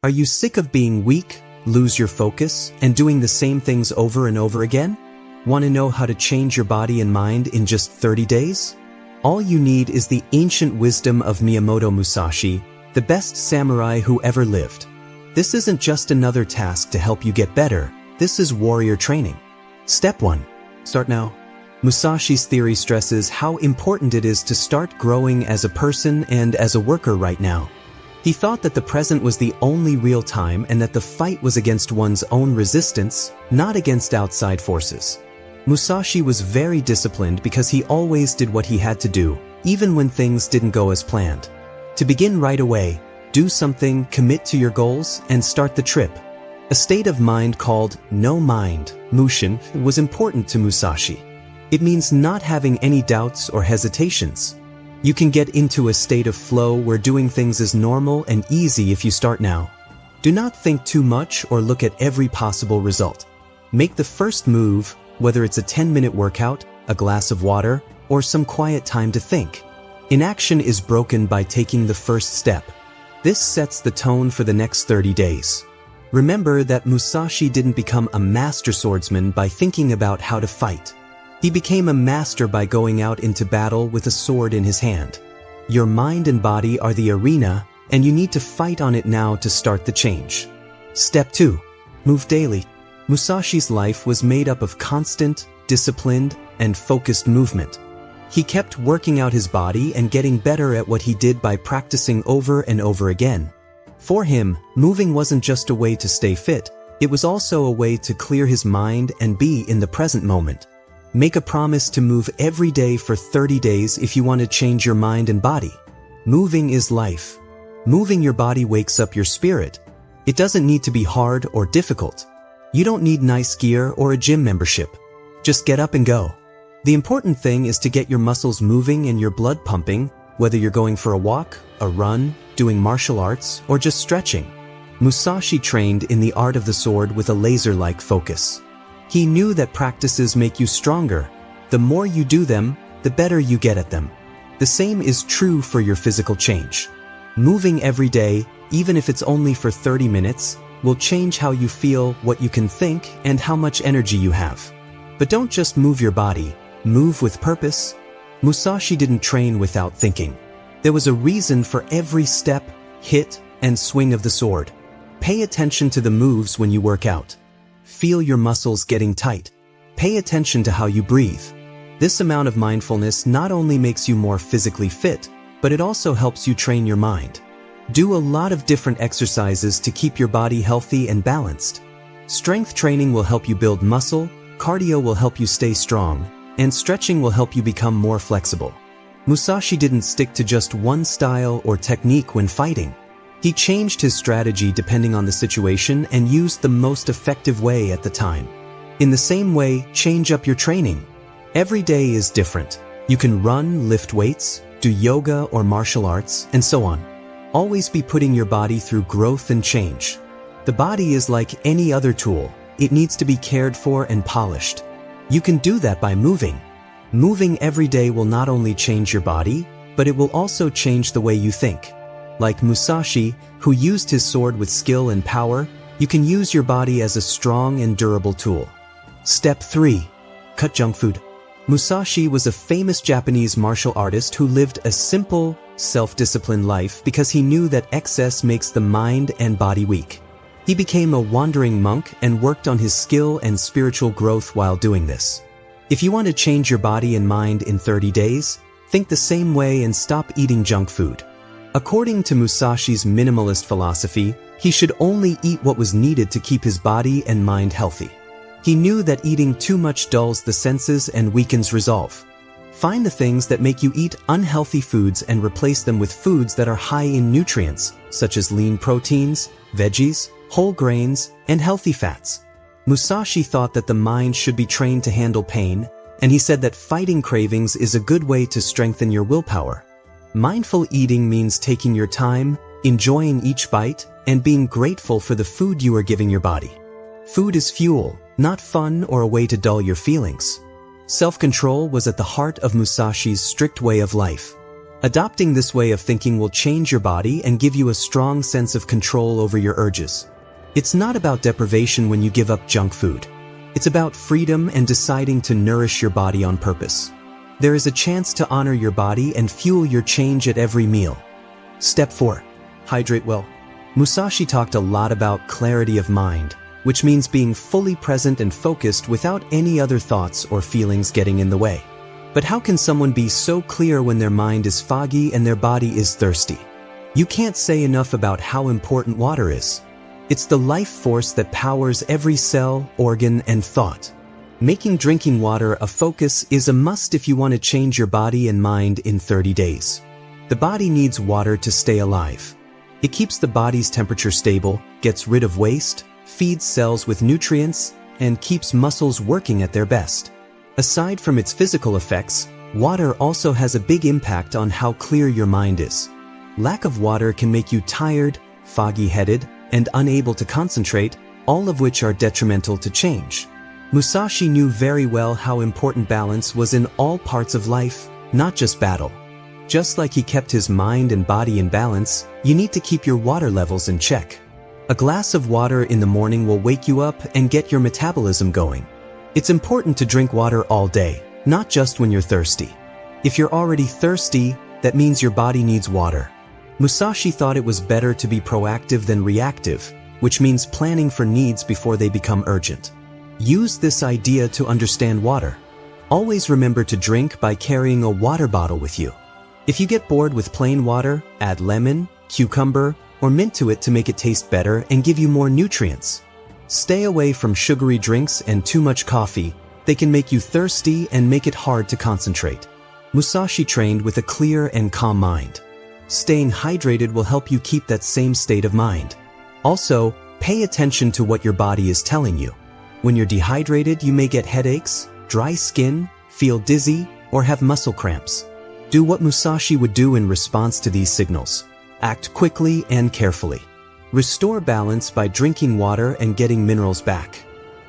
Are you sick of being weak, lose your focus, and doing the same things over and over again? Want to know how to change your body and mind in just 30 days? All you need is the ancient wisdom of Miyamoto Musashi, the best samurai who ever lived. This isn't just another task to help you get better, this is warrior training. Step 1. Start now. Musashi's theory stresses how important it is to start growing as a person and as a worker right now. He thought that the present was the only real time and that the fight was against one's own resistance, not against outside forces. Musashi was very disciplined because he always did what he had to do, even when things didn't go as planned. To begin right away, do something, commit to your goals, and start the trip. A state of mind called no mind, mushin, was important to Musashi. It means not having any doubts or hesitations. You can get into a state of flow where doing things is normal and easy if you start now. Do not think too much or look at every possible result. Make the first move, whether it's a 10-minute workout, a glass of water, or some quiet time to think. Inaction is broken by taking the first step. This sets the tone for the next 30 days. Remember that Musashi didn't become a master swordsman by thinking about how to fight. He became a master by going out into battle with a sword in his hand. Your mind and body are the arena, and you need to fight on it now to start the change. Step 2. Move daily. Musashi's life was made up of constant, disciplined, and focused movement. He kept working out his body and getting better at what he did by practicing over and over again. For him, moving wasn't just a way to stay fit, it was also a way to clear his mind and be in the present moment. Make a promise to move every day for 30 days if you want to change your mind and body. Moving is life. Moving your body wakes up your spirit. It doesn't need to be hard or difficult. You don't need nice gear or a gym membership. Just get up and go. The important thing is to get your muscles moving and your blood pumping, whether you're going for a walk, a run, doing martial arts, or just stretching. Musashi trained in the art of the sword with a laser-like focus. He knew that practices make you stronger. The more you do them, the better you get at them. The same is true for your physical change. Moving every day, even if it's only for 30 minutes, will change how you feel, what you can think, and how much energy you have. But don't just move your body, move with purpose. Musashi didn't train without thinking. There was a reason for every step, hit, and swing of the sword. Pay attention to the moves when you work out. Feel your muscles getting tight. Pay attention to how you breathe. This amount of mindfulness not only makes you more physically fit, but it also helps you train your mind. Do a lot of different exercises to keep your body healthy and balanced. Strength training will help you build muscle, cardio will help you stay strong, and stretching will help you become more flexible. Musashi didn't stick to just one style or technique when fighting. He changed his strategy depending on the situation and used the most effective way at the time. In the same way, change up your training. Every day is different. You can run, lift weights, do yoga or martial arts, and so on. Always be putting your body through growth and change. The body is like any other tool. It needs to be cared for and polished. You can do that by moving. Moving every day will not only change your body, but it will also change the way you think. Like Musashi, who used his sword with skill and power, you can use your body as a strong and durable tool. Step 3. Cut junk food. Musashi was a famous Japanese martial artist who lived a simple, self-disciplined life because he knew that excess makes the mind and body weak. He became a wandering monk and worked on his skill and spiritual growth while doing this. If you want to change your body and mind in 30 days, think the same way and stop eating junk food. According to Musashi's minimalist philosophy, he should only eat what was needed to keep his body and mind healthy. He knew that eating too much dulls the senses and weakens resolve. Find the things that make you eat unhealthy foods and replace them with foods that are high in nutrients, such as lean proteins, veggies, whole grains, and healthy fats. Musashi thought that the mind should be trained to handle pain, and he said that fighting cravings is a good way to strengthen your willpower. Mindful eating means taking your time, enjoying each bite, and being grateful for the food you are giving your body. Food is fuel, not fun or a way to dull your feelings. Self-control was at the heart of Musashi's strict way of life. Adopting this way of thinking will change your body and give you a strong sense of control over your urges. It's not about deprivation when you give up junk food. It's about freedom and deciding to nourish your body on purpose. There is a chance to honor your body and fuel your change at every meal. Step 4. Hydrate well. Musashi talked a lot about clarity of mind, which means being fully present and focused without any other thoughts or feelings getting in the way. But how can someone be so clear when their mind is foggy and their body is thirsty? You can't say enough about how important water is. It's the life force that powers every cell, organ, and thought. Making drinking water a focus is a must if you want to change your body and mind in 30 days. The body needs water to stay alive. It keeps the body's temperature stable, gets rid of waste, feeds cells with nutrients, and keeps muscles working at their best. Aside from its physical effects, water also has a big impact on how clear your mind is. Lack of water can make you tired, foggy-headed, and unable to concentrate, all of which are detrimental to change. Musashi knew very well how important balance was in all parts of life, not just battle. Just like he kept his mind and body in balance, you need to keep your water levels in check. A glass of water in the morning will wake you up and get your metabolism going. It's important to drink water all day, not just when you're thirsty. If you're already thirsty, that means your body needs water. Musashi thought it was better to be proactive than reactive, which means planning for needs before they become urgent. Use this idea to understand water. Always remember to drink by carrying a water bottle with you. If you get bored with plain water, add lemon, cucumber, or mint to it to make it taste better and give you more nutrients. Stay away from sugary drinks and too much coffee. They can make you thirsty and make it hard to concentrate. Musashi trained with a clear and calm mind. Staying hydrated will help you keep that same state of mind. Also, pay attention to what your body is telling you. When you're dehydrated, you may get headaches, dry skin, feel dizzy, or have muscle cramps. Do what Musashi would do in response to these signals. Act quickly and carefully. Restore balance by drinking water and getting minerals back.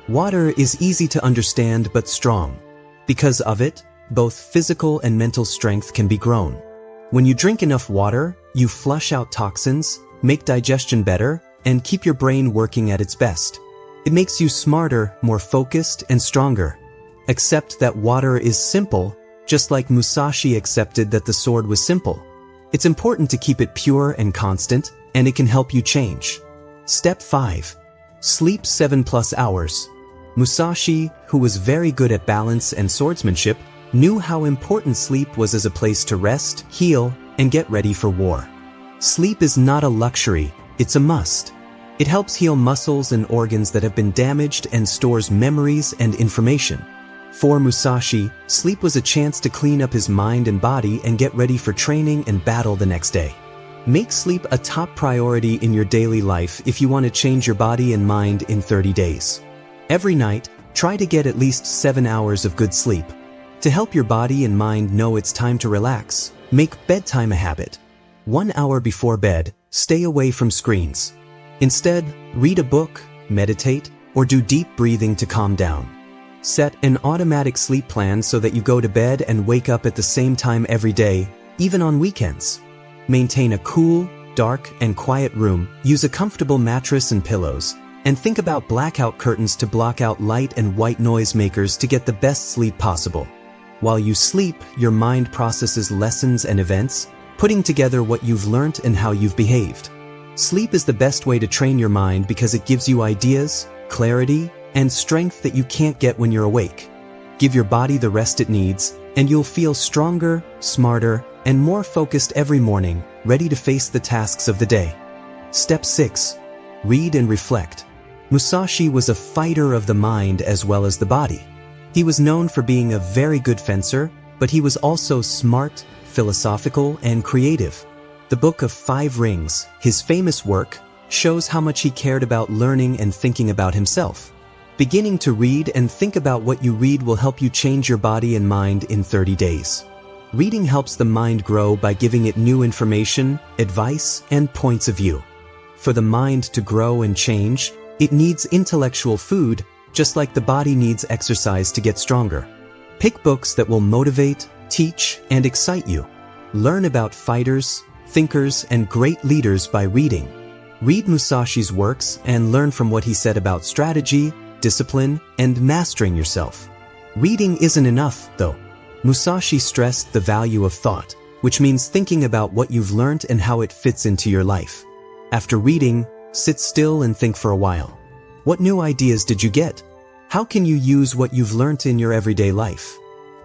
Water is easy to understand but strong. Because of it, both physical and mental strength can be grown. When you drink enough water, you flush out toxins, make digestion better, and keep your brain working at its best. It makes you smarter, more focused, and stronger. Accept that water is simple, just like Musashi accepted that the sword was simple. It's important to keep it pure and constant, and it can help you change. Step 5. Sleep 7+ hours. Musashi, who was very good at balance and swordsmanship, knew how important sleep was as a place to rest, heal, and get ready for war. Sleep is not a luxury, it's a must. It helps heal muscles and organs that have been damaged and stores memories and information. For Musashi, sleep was a chance to clean up his mind and body and get ready for training and battle the next day. Make sleep a top priority in your daily life if you want to change your body and mind in 30 days. Every night, try to get at least 7 hours of good sleep. To help your body and mind know it's time to relax, make bedtime a habit. 1 hour before bed, stay away from screens. Instead, read a book, meditate, or do deep breathing to calm down. Set an automatic sleep plan so that you go to bed and wake up at the same time every day, even on weekends. Maintain a cool, dark, and quiet room. Use a comfortable mattress and pillows, and think about blackout curtains to block out light and white noise makers to get the best sleep possible. While you sleep, your mind processes lessons and events, putting together what you've learned and how you've behaved. Sleep is the best way to train your mind because it gives you ideas, clarity, and strength that you can't get when you're awake. Give your body the rest it needs, and you'll feel stronger, smarter, and more focused every morning, ready to face the tasks of the day. Step 6. Read and reflect. Musashi was a fighter of the mind as well as the body. He was known for being a very good fencer, but he was also smart, philosophical, and creative. The Book of 5 Rings, his famous work, shows how much he cared about learning and thinking about himself. Beginning to read and think about what you read will help you change your body and mind in 30 days. Reading helps the mind grow by giving it new information, advice, and points of view. For the mind to grow and change, it needs intellectual food, just like the body needs exercise to get stronger. Pick books that will motivate, teach, and excite you. Learn about fighters, thinkers, and great leaders by reading. Read Musashi's works and learn from what he said about strategy, discipline, and mastering yourself. Reading isn't enough, though. Musashi stressed the value of thought, which means thinking about what you've learned and how it fits into your life. After reading, sit still and think for a while. What new ideas did you get? How can you use what you've learned in your everyday life?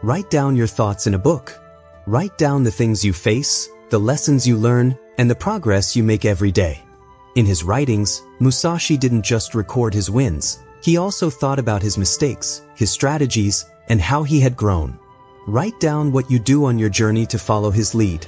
Write down your thoughts in a book. Write down the things you face, the lessons you learn, and the progress you make every day. In his writings, Musashi didn't just record his wins. He also thought about his mistakes, his strategies, and how he had grown. Write down what you do on your journey to follow his lead.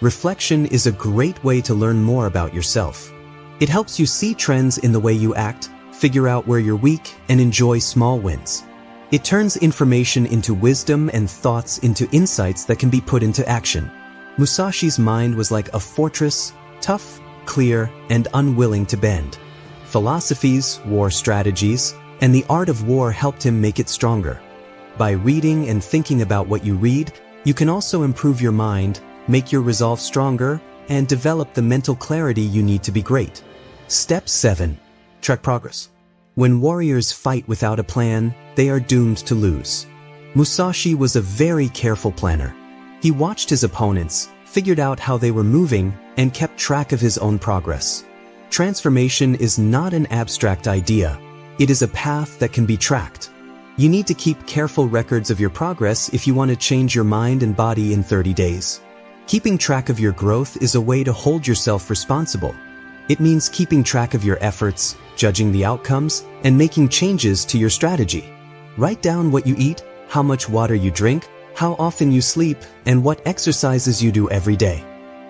Reflection is a great way to learn more about yourself. It helps you see trends in the way you act, figure out where you're weak, and enjoy small wins. It turns information into wisdom and thoughts into insights that can be put into action. Musashi's mind was like a fortress, tough, clear, and unwilling to bend. Philosophies, war strategies, and the art of war helped him make it stronger. By reading and thinking about what you read, you can also improve your mind, make your resolve stronger, and develop the mental clarity you need to be great. Step 7. Track progress. When warriors fight without a plan, they are doomed to lose. Musashi was a very careful planner. He watched his opponents, figured out how they were moving, and kept track of his own progress. Transformation is not an abstract idea. It is a path that can be tracked. You need to keep careful records of your progress if you want to change your mind and body in 30 days. Keeping track of your growth is a way to hold yourself responsible. It means keeping track of your efforts, judging the outcomes, and making changes to your strategy. Write down what you eat, how much water you drink, how often you sleep, and what exercises you do every day.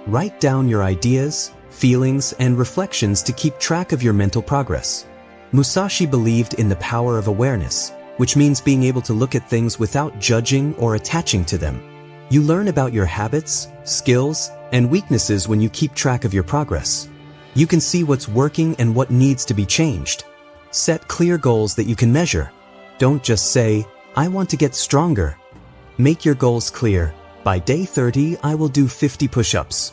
Write down your ideas, feelings, and reflections to keep track of your mental progress. Musashi believed in the power of awareness, which means being able to look at things without judging or attaching to them. You learn about your habits, skills, and weaknesses when you keep track of your progress. You can see what's working and what needs to be changed. Set clear goals that you can measure. Don't just say, "I want to get stronger." Make your goals clear. By day 30, I will do 50 push-ups.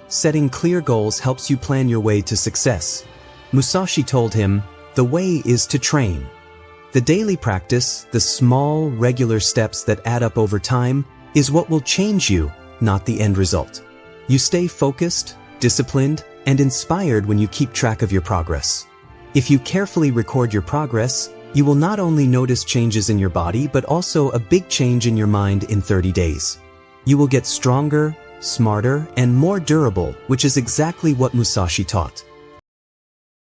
Setting clear goals helps you plan your way to success. Musashi told him, "The way is to train." The daily practice, the small, regular steps that add up over time, is what will change you, not the end result. You stay focused, disciplined, and inspired when you keep track of your progress. If you carefully record your progress, you will not only notice changes in your body but also a big change in your mind in 30 days. You will get stronger, smarter, and more durable, which is exactly what Musashi taught.